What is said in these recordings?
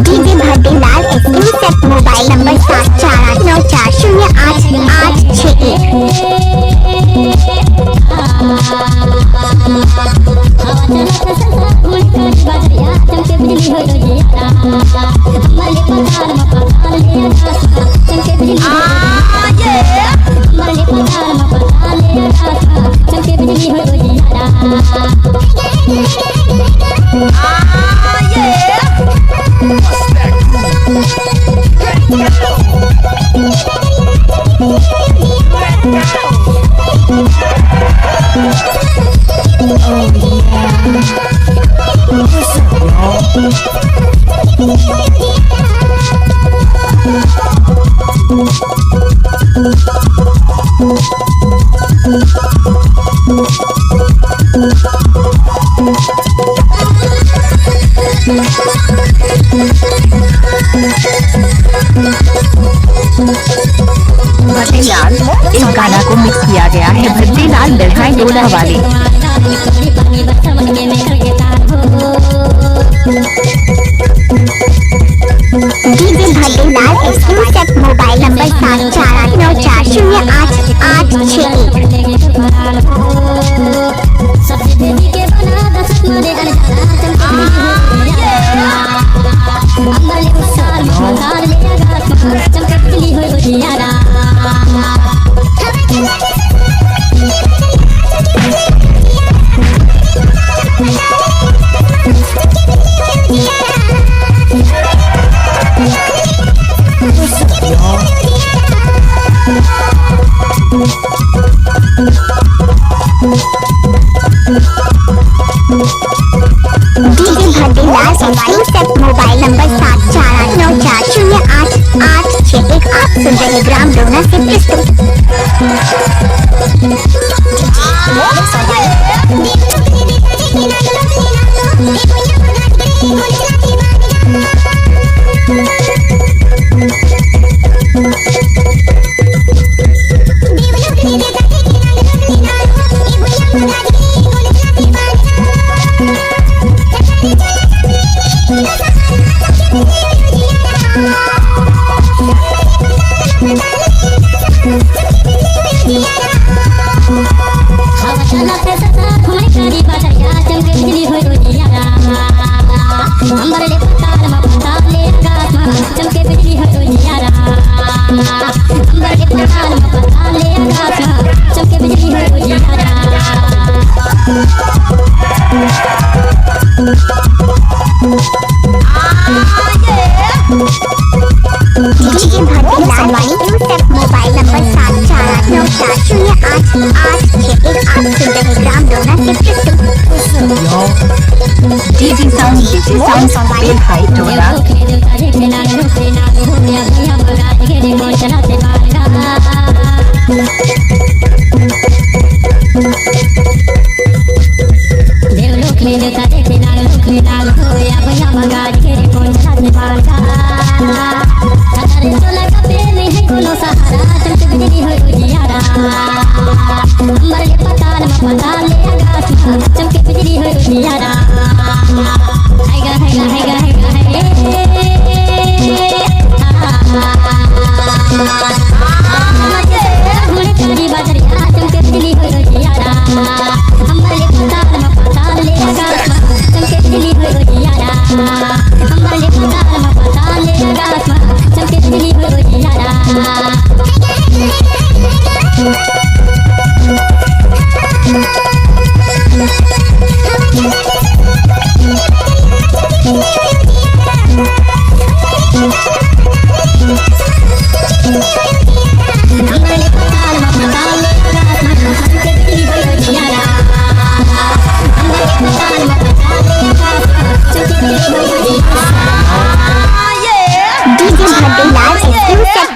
DJ Bhattilal exclusive mobile number 'भट्टीलाल' इस गाना को मिक्स किया गया है भट्टीलाल मिठाई डोला वाले। DJ Bhattilal exclusive mobile number 7489408861। आप सुन रहे ग्राम डोना से प्रस्तुत। DJ Bhattilal mobile number 7489408861। आप सुन रहे ग्राम डोना से प्रस्तुत। डीजे साउंड मिठाई डोला।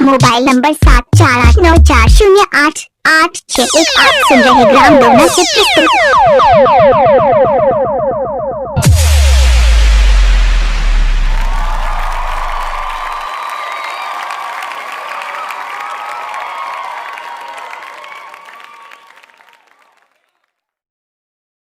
Mobile number 7489408861। आप सुन रहे ग्राम डोना से प्रस्तुत।